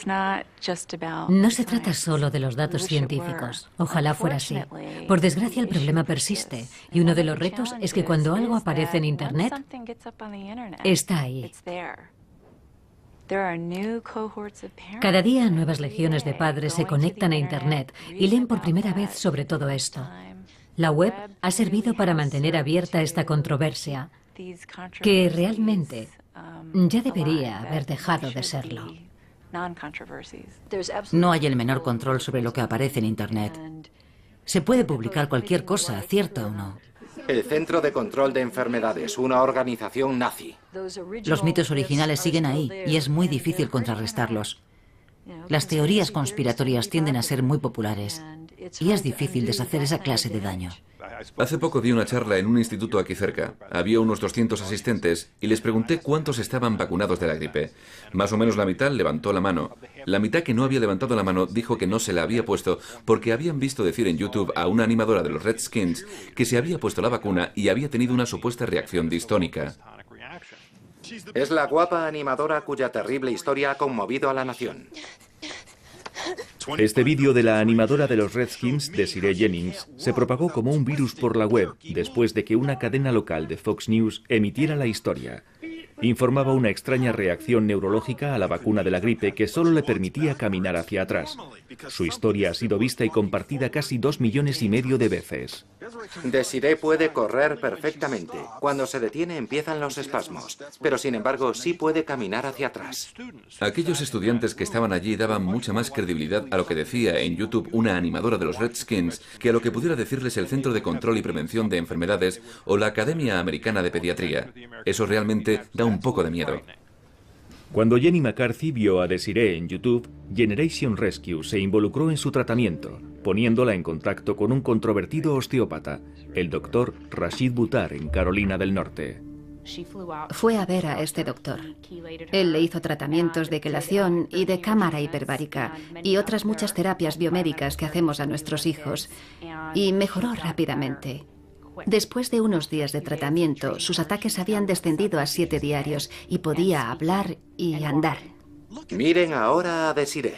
No se trata solo de los datos científicos. Ojalá fuera así. Por desgracia, el problema persiste. Y uno de los retos es que cuando algo aparece en Internet, está ahí. Cada día nuevas legiones de padres se conectan a Internet y leen por primera vez sobre todo esto. La web ha servido para mantener abierta esta controversia, que realmente ya debería haber dejado de serlo. No hay el menor control sobre lo que aparece en Internet. Se puede publicar cualquier cosa, cierto o no. El Centro de Control de Enfermedades, una organización nazi. Los mitos originales siguen ahí y es muy difícil contrarrestarlos. Las teorías conspiratorias tienden a ser muy populares y es difícil deshacer esa clase de daño. Hace poco di una charla en un instituto aquí cerca. Había unos 200 asistentes y les pregunté cuántos estaban vacunados de la gripe. Más o menos la mitad levantó la mano. La mitad que no había levantado la mano dijo que no se la había puesto porque habían visto decir en YouTube a una animadora de los Redskins que se había puesto la vacuna y había tenido una supuesta reacción distónica. Es la guapa animadora cuya terrible historia ha conmovido a la nación. Este vídeo de la animadora de los Redskins, Desiree Jennings, se propagó como un virus por la web después de que una cadena local de Fox News emitiera la historia. Informaba una extraña reacción neurológica a la vacuna de la gripe que solo le permitía caminar hacia atrás. Su historia ha sido vista y compartida casi 2,5 millones de veces. Desiree puede correr perfectamente. Cuando se detiene empiezan los espasmos, pero sin embargo sí puede caminar hacia atrás. Aquellos estudiantes que estaban allí daban mucha más credibilidad a lo que decía en YouTube una animadora de los Redskins que a lo que pudiera decirles el Centro de Control y Prevención de Enfermedades o la Academia Americana de Pediatría. Eso realmente da un poco de miedo. Cuando Jenny McCarthy vio a Desiree en YouTube, Generation Rescue se involucró en su tratamiento, poniéndola en contacto con un controvertido osteópata, el doctor Rashid Buttar, en Carolina del Norte. Fue a ver a este doctor. Él le hizo tratamientos de quelación y de cámara hiperbárica y otras muchas terapias biomédicas que hacemos a nuestros hijos, y mejoró rápidamente. Después de unos días de tratamiento, sus ataques habían descendido a 7 diarios y podía hablar y andar. Miren ahora a Desiree.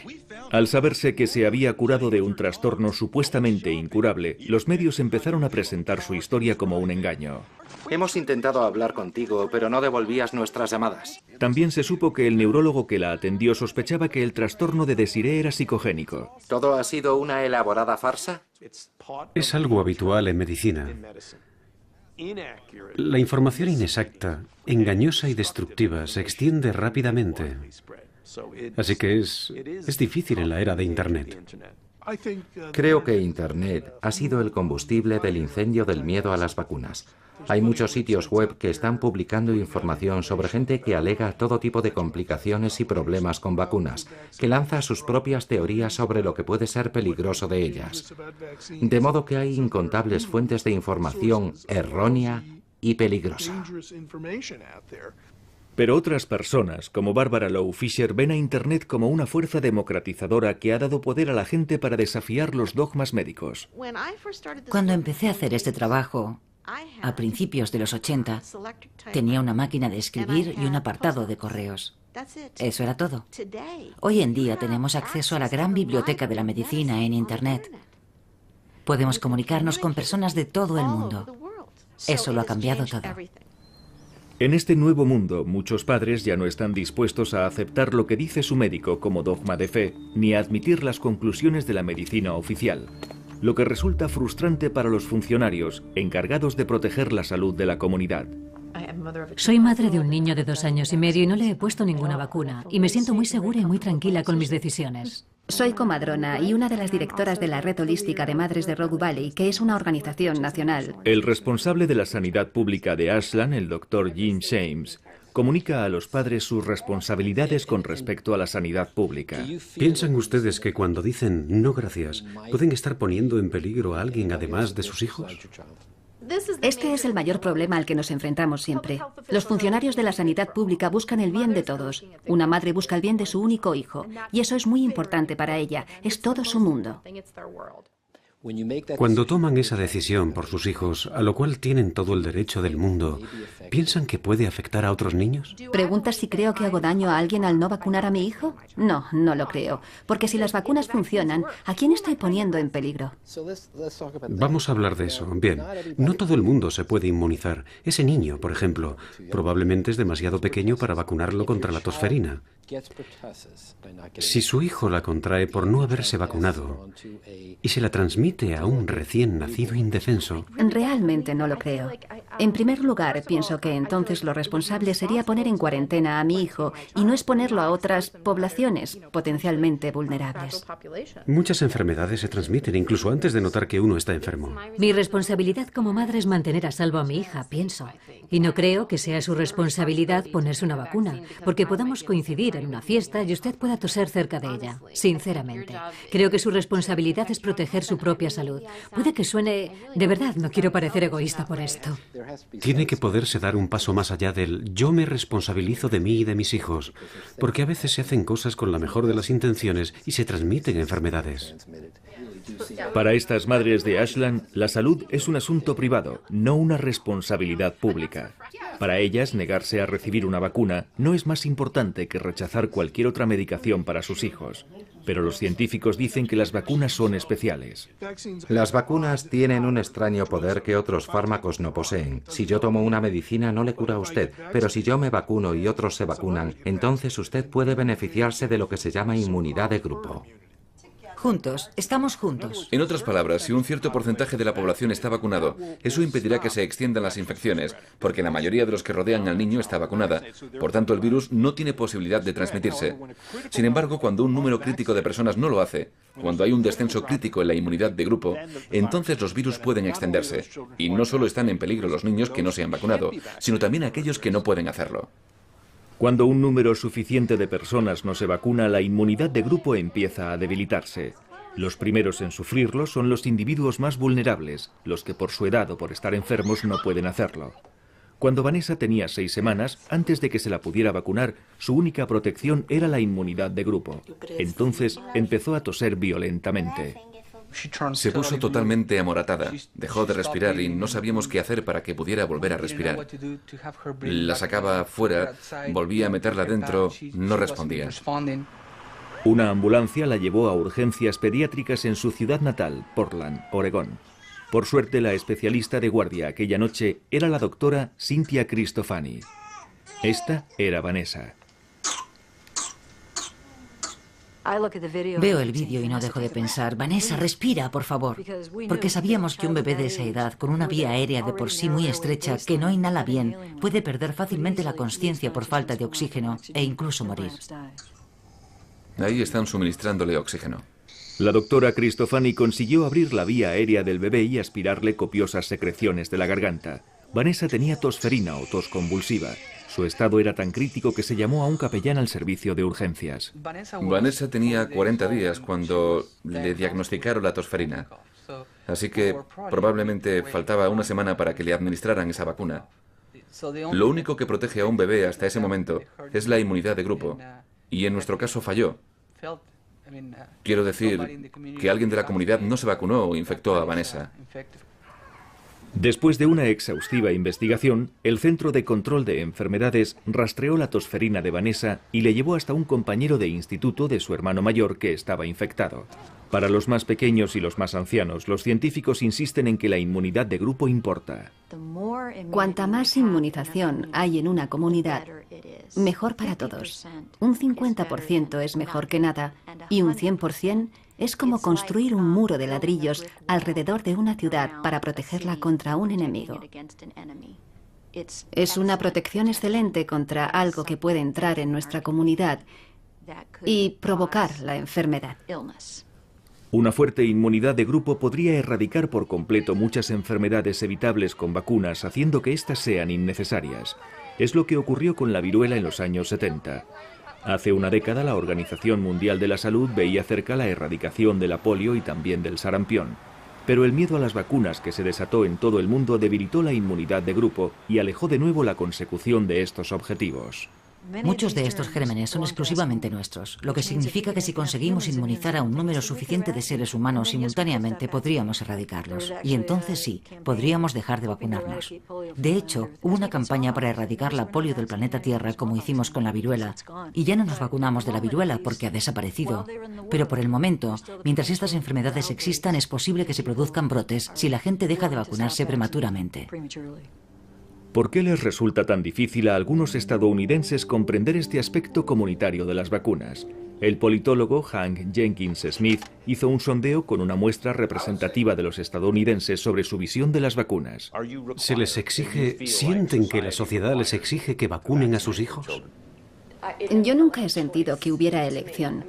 Al saberse que se había curado de un trastorno supuestamente incurable, los medios empezaron a presentar su historia como un engaño. Hemos intentado hablar contigo, pero no devolvías nuestras llamadas. También se supo que el neurólogo que la atendió sospechaba que el trastorno de Desiree era psicogénico. ¿Todo ha sido una elaborada farsa? Es algo habitual en medicina. La información inexacta, engañosa y destructiva se extiende rápidamente. Así que es difícil en la era de Internet. Creo que Internet ha sido el combustible del incendio del miedo a las vacunas. Hay muchos sitios web que están publicando información sobre gente que alega todo tipo de complicaciones y problemas con vacunas, que lanza sus propias teorías sobre lo que puede ser peligroso de ellas. De modo que hay incontables fuentes de información errónea y peligrosa. Pero otras personas, como Barbara Lowe Fisher, ven a Internet como una fuerza democratizadora que ha dado poder a la gente para desafiar los dogmas médicos. Cuando empecé a hacer este trabajo, a principios de los 80, tenía una máquina de escribir y un apartado de correos. Eso era todo. Hoy en día tenemos acceso a la gran biblioteca de la medicina en Internet. Podemos comunicarnos con personas de todo el mundo. Eso lo ha cambiado todo. En este nuevo mundo, muchos padres ya no están dispuestos a aceptar lo que dice su médico como dogma de fe, ni a admitir las conclusiones de la medicina oficial, lo que resulta frustrante para los funcionarios encargados de proteger la salud de la comunidad. Soy madre de un niño de 2 años y medio y no le he puesto ninguna vacuna, y me siento muy segura y muy tranquila con mis decisiones. Soy comadrona y una de las directoras de la Red Holística de Madres de Rogue Valley, que es una organización nacional. El responsable de la sanidad pública de Ashland, el Dr. Jim James, comunica a los padres sus responsabilidades con respecto a la sanidad pública. ¿Piensan ustedes que cuando dicen no gracias, pueden estar poniendo en peligro a alguien además de sus hijos? Este es el mayor problema al que nos enfrentamos siempre. Los funcionarios de la sanidad pública buscan el bien de todos. Una madre busca el bien de su único hijo, y eso es muy importante para ella. Es todo su mundo. Cuando toman esa decisión por sus hijos, a lo cual tienen todo el derecho del mundo, ¿piensan que puede afectar a otros niños? ¿Preguntas si creo que hago daño a alguien al no vacunar a mi hijo? No, no lo creo. Porque si las vacunas funcionan, ¿a quién estoy poniendo en peligro? Vamos a hablar de eso. Bien, no todo el mundo se puede inmunizar. Ese niño, por ejemplo, probablemente es demasiado pequeño para vacunarlo contra la tosferina. Si su hijo la contrae por no haberse vacunado y se la transmite a un recién nacido indefenso... Realmente no lo creo. En primer lugar, pienso que entonces lo responsable sería poner en cuarentena a mi hijo y no exponerlo a otras poblaciones potencialmente vulnerables. Muchas enfermedades se transmiten incluso antes de notar que uno está enfermo. Mi responsabilidad como madre es mantener a salvo a mi hija, pienso. Y no creo que sea su responsabilidad ponerse una vacuna, porque podamos coincidir en una fiesta y usted pueda toser cerca de ella. Sinceramente, creo que su responsabilidad es proteger su propia salud. Puede que suene... De verdad, no quiero parecer egoísta por esto. Tiene que poderse dar un paso más allá del yo me responsabilizo de mí y de mis hijos, porque a veces se hacen cosas con la mejor de las intenciones y se transmiten enfermedades. Para estas madres de Ashland, la salud es un asunto privado, no una responsabilidad pública. Para ellas, negarse a recibir una vacuna no es más importante que rechazar cualquier otra medicación para sus hijos. Pero los científicos dicen que las vacunas son especiales. Las vacunas tienen un extraño poder que otros fármacos no poseen. Si yo tomo una medicina no le cura a usted, pero si yo me vacuno y otros se vacunan, entonces usted puede beneficiarse de lo que se llama inmunidad de grupo. Juntos, estamos juntos. En otras palabras, si un cierto porcentaje de la población está vacunado, eso impedirá que se extiendan las infecciones, porque la mayoría de los que rodean al niño está vacunada. Por tanto, el virus no tiene posibilidad de transmitirse. Sin embargo, cuando un número crítico de personas no lo hace, cuando hay un descenso crítico en la inmunidad de grupo, entonces los virus pueden extenderse. Y no solo están en peligro los niños que no se han vacunado, sino también aquellos que no pueden hacerlo. Cuando un número suficiente de personas no se vacuna, la inmunidad de grupo empieza a debilitarse. Los primeros en sufrirlo son los individuos más vulnerables, los que por su edad o por estar enfermos no pueden hacerlo. Cuando Vanessa tenía 6 semanas, antes de que se la pudiera vacunar, su única protección era la inmunidad de grupo. Entonces empezó a toser violentamente. Se puso totalmente amoratada, dejó de respirar y no sabíamos qué hacer para que pudiera volver a respirar. La sacaba fuera, volvía a meterla dentro, no respondía. Una ambulancia la llevó a urgencias pediátricas en su ciudad natal, Portland, Oregón. Por suerte, la especialista de guardia aquella noche era la doctora Cynthia Cristofani. Esta era Vanessa. Veo el vídeo y no dejo de pensar, Vanessa, respira, por favor. Porque sabíamos que un bebé de esa edad, con una vía aérea de por sí muy estrecha, que no inhala bien, puede perder fácilmente la consciencia por falta de oxígeno e incluso morir. Ahí están suministrándole oxígeno. La doctora Cristofani consiguió abrir la vía aérea del bebé y aspirarle copiosas secreciones de la garganta. Vanessa tenía tosferina o tos convulsiva. Su estado era tan crítico que se llamó a un capellán al servicio de urgencias. Vanessa tenía 40 días cuando le diagnosticaron la tosferina. Así que probablemente faltaba una semana para que le administraran esa vacuna. Lo único que protege a un bebé hasta ese momento es la inmunidad de grupo. Y en nuestro caso falló. Quiero decir que alguien de la comunidad no se vacunó o infectó a Vanessa. Después de una exhaustiva investigación, el Centro de Control de Enfermedades rastreó la tosferina de Vanessa y le llevó hasta un compañero de instituto de su hermano mayor que estaba infectado. Para los más pequeños y los más ancianos, los científicos insisten en que la inmunidad de grupo importa. Cuanta más inmunización hay en una comunidad, mejor para todos. Un 50% es mejor que nada y un 100% es como construir un muro de ladrillos alrededor de una ciudad para protegerla contra un enemigo. Es una protección excelente contra algo que puede entrar en nuestra comunidad y provocar la enfermedad. Una fuerte inmunidad de grupo podría erradicar por completo muchas enfermedades evitables con vacunas, haciendo que éstas sean innecesarias. Es lo que ocurrió con la viruela en los años 70. Hace una década la Organización Mundial de la Salud veía cerca la erradicación de la polio y también del sarampión. Pero el miedo a las vacunas que se desató en todo el mundo debilitó la inmunidad de grupo y alejó de nuevo la consecución de estos objetivos. Muchos de estos gérmenes son exclusivamente nuestros, lo que significa que si conseguimos inmunizar a un número suficiente de seres humanos simultáneamente podríamos erradicarlos. Y entonces sí, podríamos dejar de vacunarnos. De hecho, hubo una campaña para erradicar la polio del planeta Tierra como hicimos con la viruela. Y ya no nos vacunamos de la viruela porque ha desaparecido. Pero por el momento, mientras estas enfermedades existan, es posible que se produzcan brotes si la gente deja de vacunarse prematuramente. ¿Por qué les resulta tan difícil a algunos estadounidenses comprender este aspecto comunitario de las vacunas? El politólogo Hank Jenkins Smith hizo un sondeo con una muestra representativa de los estadounidenses sobre su visión de las vacunas. ¿Se les exige, sienten que la sociedad les exige que vacunen a sus hijos? Yo nunca he sentido que hubiera elección.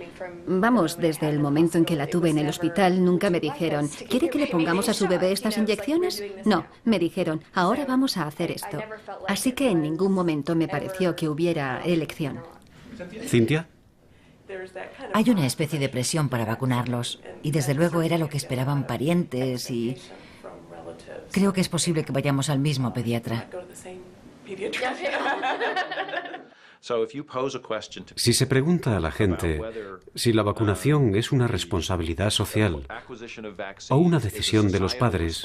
Vamos, desde el momento en que la tuve en el hospital, nunca me dijeron, ¿quiere que le pongamos a su bebé estas inyecciones? No, me dijeron, ahora vamos a hacer esto. Así que en ningún momento me pareció que hubiera elección. ¿Cintia? Hay una especie de presión para vacunarlos, y desde luego era lo que esperaban parientes y... Creo que es posible que vayamos al mismo pediatra. Si se pregunta a la gente si la vacunación es una responsabilidad social o una decisión de los padres,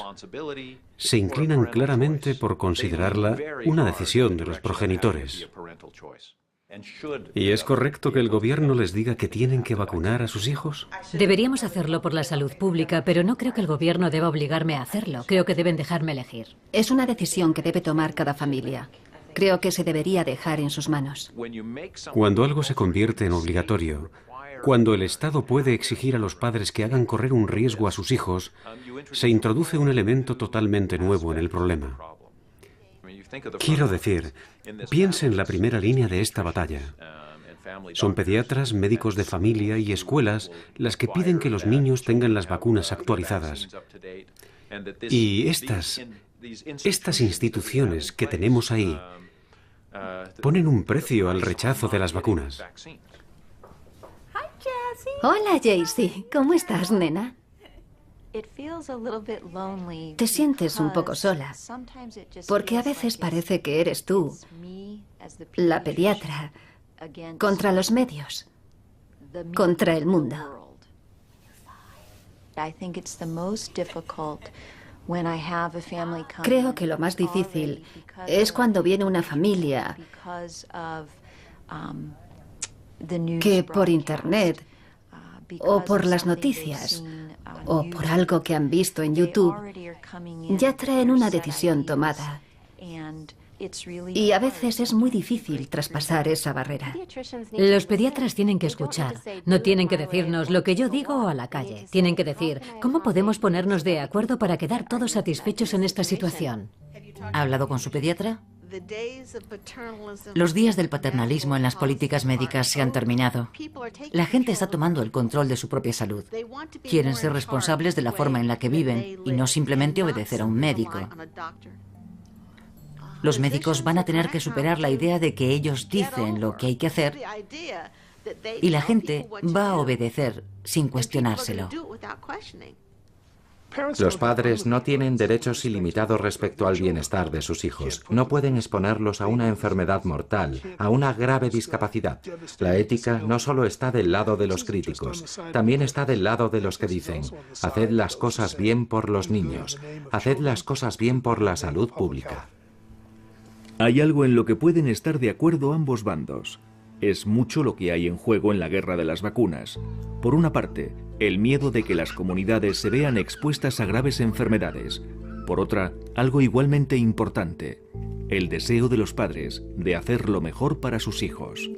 se inclinan claramente por considerarla una decisión de los progenitores. ¿Y es correcto que el gobierno les diga que tienen que vacunar a sus hijos? Deberíamos hacerlo por la salud pública, pero no creo que el gobierno deba obligarme a hacerlo. Creo que deben dejarme elegir. Es una decisión que debe tomar cada familia. Creo que se debería dejar en sus manos. Cuando algo se convierte en obligatorio, cuando el Estado puede exigir a los padres que hagan correr un riesgo a sus hijos, se introduce un elemento totalmente nuevo en el problema. Quiero decir, piense en la primera línea de esta batalla. Son pediatras, médicos de familia y escuelas las que piden que los niños tengan las vacunas actualizadas. Y estas instituciones que tenemos ahí ponen un precio al rechazo de las vacunas. Hola, Jaycee. ¿Cómo estás, nena? Te sientes un poco sola, porque a veces parece que eres tú, la pediatra, contra los medios, contra el mundo. Creo que lo más difícil es cuando viene una familia que por internet o por las noticias o por algo que han visto en YouTube ya traen una decisión tomada. Y a veces es muy difícil traspasar esa barrera. Los pediatras tienen que escuchar. No tienen que decirnos lo que yo digo a la calle. Tienen que decir, ¿cómo podemos ponernos de acuerdo para quedar todos satisfechos en esta situación? ¿Ha hablado con su pediatra? Los días del paternalismo en las políticas médicas se han terminado. La gente está tomando el control de su propia salud. Quieren ser responsables de la forma en la que viven y no simplemente obedecer a un médico. Los médicos van a tener que superar la idea de que ellos dicen lo que hay que hacer y la gente va a obedecer sin cuestionárselo. Los padres no tienen derechos ilimitados respecto al bienestar de sus hijos. No pueden exponerlos a una enfermedad mortal, a una grave discapacidad. La ética no solo está del lado de los críticos, también está del lado de los que dicen: haced las cosas bien por los niños, haced las cosas bien por la salud pública. Hay algo en lo que pueden estar de acuerdo ambos bandos. Es mucho lo que hay en juego en la guerra de las vacunas. Por una parte, el miedo de que las comunidades se vean expuestas a graves enfermedades. Por otra, algo igualmente importante, el deseo de los padres de hacer lo mejor para sus hijos.